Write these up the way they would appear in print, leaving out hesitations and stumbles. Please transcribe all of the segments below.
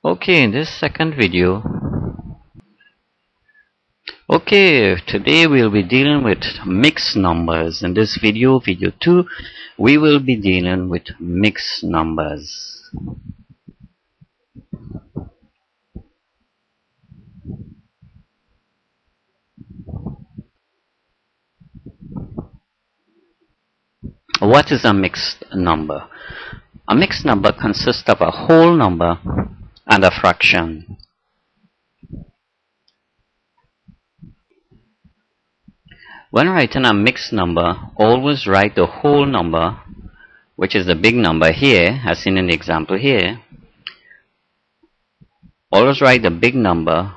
Okay, in this second video, today we'll be dealing with mixed numbers. In this video 2, we will be dealing with mixed numbers. What is a mixed number? A mixed number consists of a whole number and a fraction. When writing a mixed number, always write the whole number, which is the big number here, as seen in the example here. Always write the big number.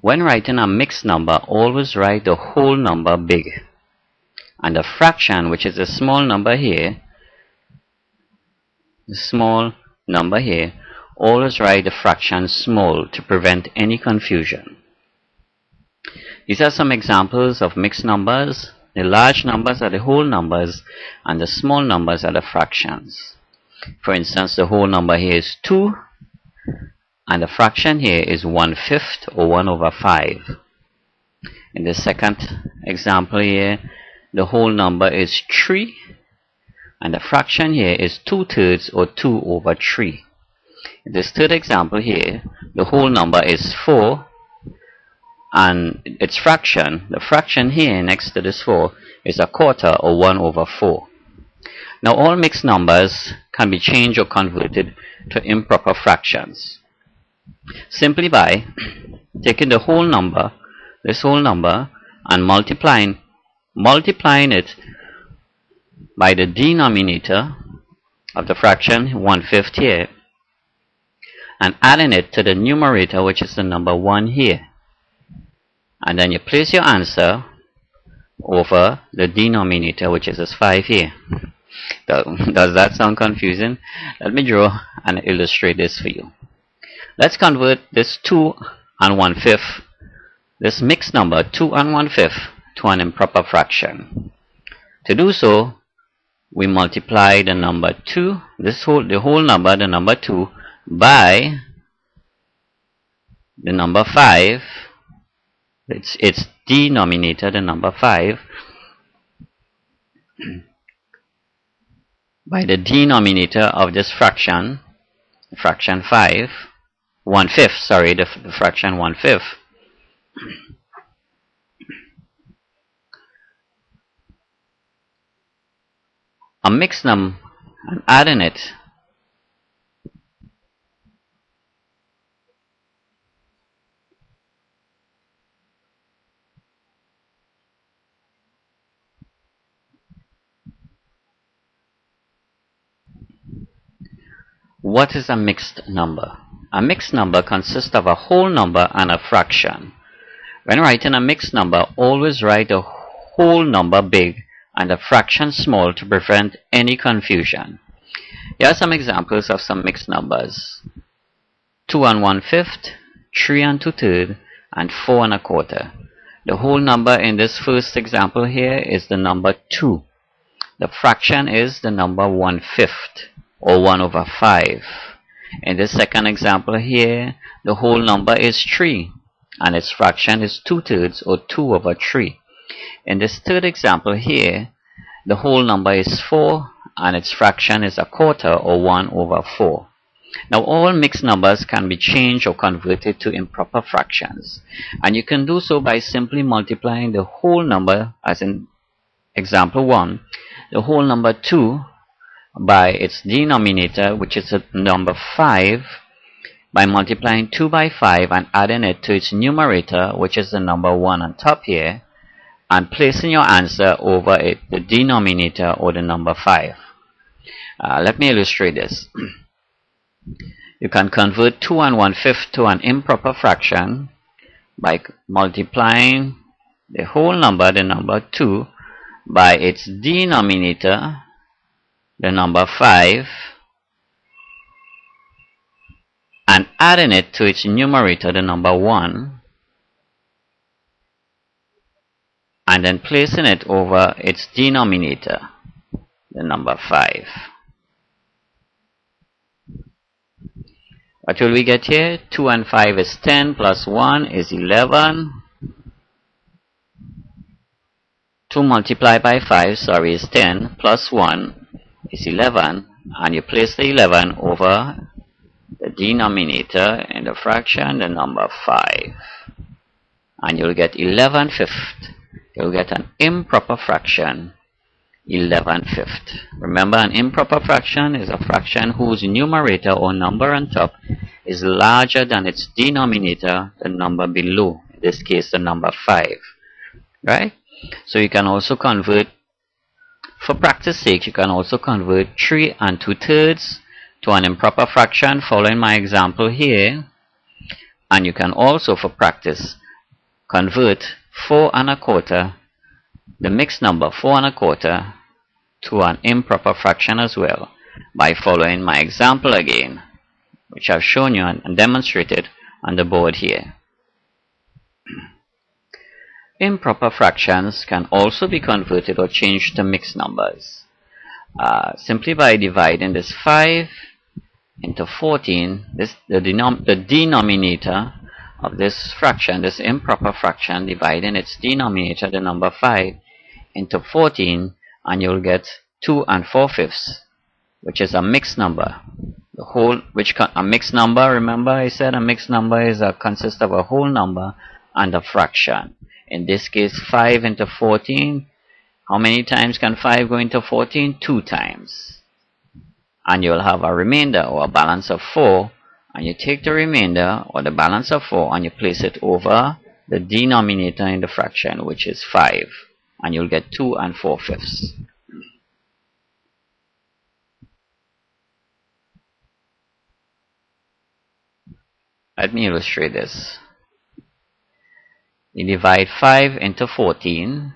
When writing a mixed number, always write the whole number big. And the fraction, which is the small number here, always write the fraction small to prevent any confusion. These are some examples of mixed numbers. The large numbers are the whole numbers and the small numbers are the fractions. For instance, the whole number here is 2 and the fraction here is 1/5 or 1/5. In the second example here, the whole number is 3 and the fraction here is 2/3 or 2/3. In this third example here, the whole number is 4 and its fraction, the fraction here next to this 4, is 1/4 or 1/4. Now all mixed numbers can be changed or converted to improper fractions simply by taking the whole number, this whole number, and multiplying it by the denominator of the fraction 1/5 here and adding it to the numerator, which is the number 1 here. And then you place your answer over the denominator, which is this 5 here. Does that sound confusing? Let me draw and illustrate this for you. Let's convert this 2 and 1/5, this mixed number 2 and 1/5, to an improper fraction. To do so, we multiply the number 2, the whole number, the number 2, by the number 5, its denominator, the number 5, by the denominator of this fraction 5, 1/5, sorry, the fraction 1/5. A mixed number and adding it What is a mixed number? A mixed number consists of a whole number and a fraction. When writing a mixed number, always write the whole number big and the fraction small to prevent any confusion. Here are some examples of some mixed numbers: 2 and 1/5, 3 and 2/3, and 4 and 1/4. The whole number in this first example here is the number 2. The fraction is the number 1/5 or 1/5. In this second example here, the whole number is 3 and its fraction is 2/3 or 2/3. In this third example here, the whole number is 4 and its fraction is 1/4 or 1/4. Now all mixed numbers can be changed or converted to improper fractions, and you can do so by simply multiplying the whole number, as in example 1, the whole number 2 by its denominator, which is the number 5, by multiplying 2 by 5 and adding it to its numerator, which is the number 1 on top here, and placing your answer over it, the denominator or the number 5. Let me illustrate this. You can convert 2 and 1/5 to an improper fraction by multiplying the whole number, the number 2, by its denominator, the number 5, and adding it to its numerator, the number 1, and then placing it over its denominator, the number 5. What will we get here? 2 and 5 is 10 plus 1 is 11. 2 multiplied by 5, sorry, is 10 plus 1 is 11. And you place the 11 over the denominator in the fraction, the number 5. And you'll get 11/5. You'll get an improper fraction, 11/5. Remember, an improper fraction is a fraction whose numerator or number on top is larger than its denominator, the number below. In this case, the number 5. Right? So you can also convert, for practice sake, you can also convert 3 and 2/3 to an improper fraction following my example here. And you can also, for practice, convert 4 1/4, the mixed number 4 1/4, to an improper fraction as well by following my example again, which I've shown you and demonstrated on the board here. Improper fractions can also be converted or changed to mixed numbers simply by dividing this 5 into 14. The denominator of this fraction, this improper fraction, dividing its denominator, the number 5, into 14, and you'll get 2 and 4/5, which is a mixed number. A mixed number, remember I said a mixed number consists of a whole number and a fraction. In this case, 5 into 14. How many times can 5 go into 14? 2 times. And you'll have a remainder or a balance of 4. And you take the remainder or the balance of 4 and you place it over the denominator in the fraction, which is 5. And you'll get 2 and 4/5. Let me illustrate this. You divide 5 into 14.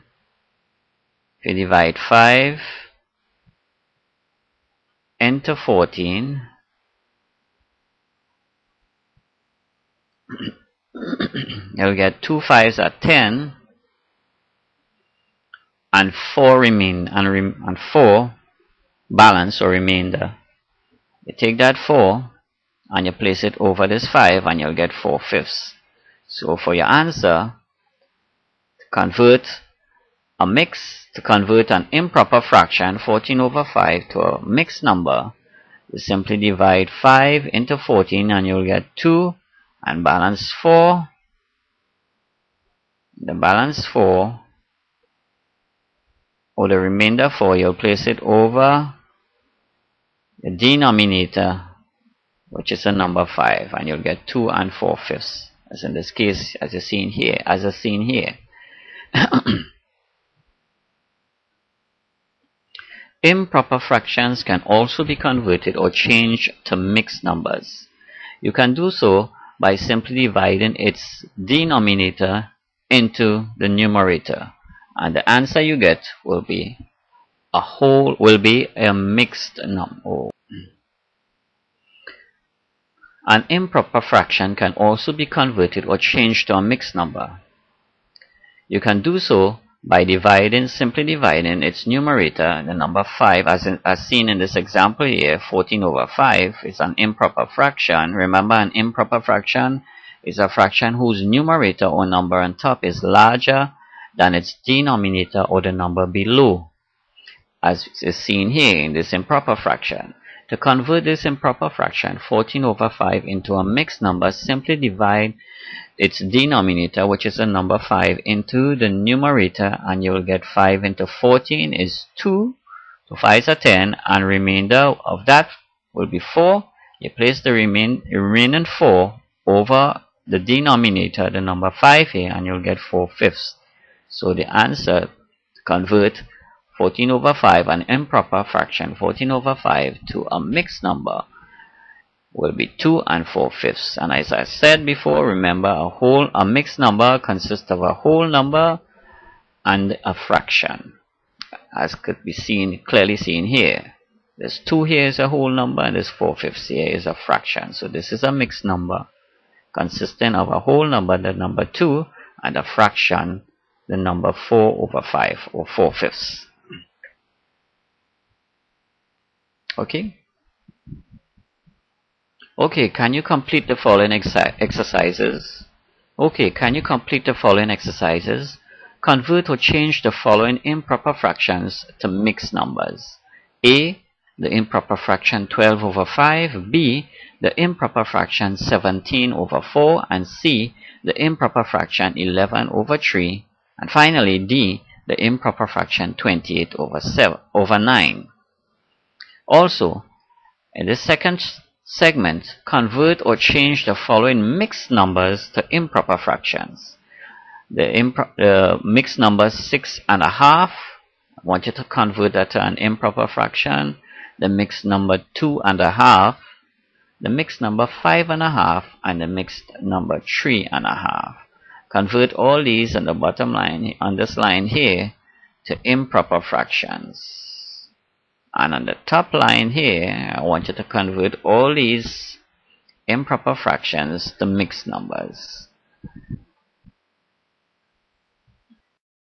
If you divide 5 into 14, you'll get 2 5s are 10, and 4 and 4 balance or remainder. You take that 4 and you place it over this 5 and you'll get 4/5. So for your answer, convert an improper fraction, 14/5, to a mixed number, you simply divide 5 into 14 and you'll get 2 and balance 4. The balance 4, or the remainder 4, you'll place it over the denominator, which is a number 5, and you'll get 2 and 4/5, as in this case, as seen here. Improper fractions can also be converted or changed to mixed numbers. You can do so by simply dividing its denominator into the numerator, and the answer you get will be a mixed number. An improper fraction can also be converted or changed to a mixed number. You can do so by simply dividing its numerator, the number 5, as seen in this example here. 14/5 is an improper fraction. Remember, an improper fraction is a fraction whose numerator or number on top is larger than its denominator or the number below, as is seen here in this improper fraction. To convert this improper fraction, 14/5, into a mixed number, simply divide its denominator, which is the number 5, into the numerator, and you will get 5 into 14 is 2. So 5s are 10, and remainder of that will be 4. You place the remaining 4 over the denominator, the number 5 here, and you'll get 4/5. So the answer to convert 14/5, an improper fraction, 14/5, to a mixed number will be 2 and 4/5. And as I said before, remember, a mixed number consists of a whole number and a fraction, as could be clearly seen here. This 2 here is a whole number, and this 4/5 here is a fraction. So this is a mixed number consisting of a whole number, the number 2, and a fraction, the number 4/5, or 4/5. Okay. Okay, can you complete the following exercises? Okay, can you complete the following exercises? Convert or change the following improper fractions to mixed numbers. A, the improper fraction 12 over 5. B, the improper fraction 17 over 4. And C, the improper fraction 11 over 3. And finally, D, the improper fraction 28 over 9. Also, in this second segment, convert or change the following mixed numbers to improper fractions. The mixed number 6 and a half, I want you to convert that to an improper fraction. The mixed number 2 and a half, the mixed number 5 and a half, and the mixed number 3 and a half. Convert all these on the bottom line, on this line here, to improper fractions. And on the top line here, I want you to convert all these improper fractions to mixed numbers.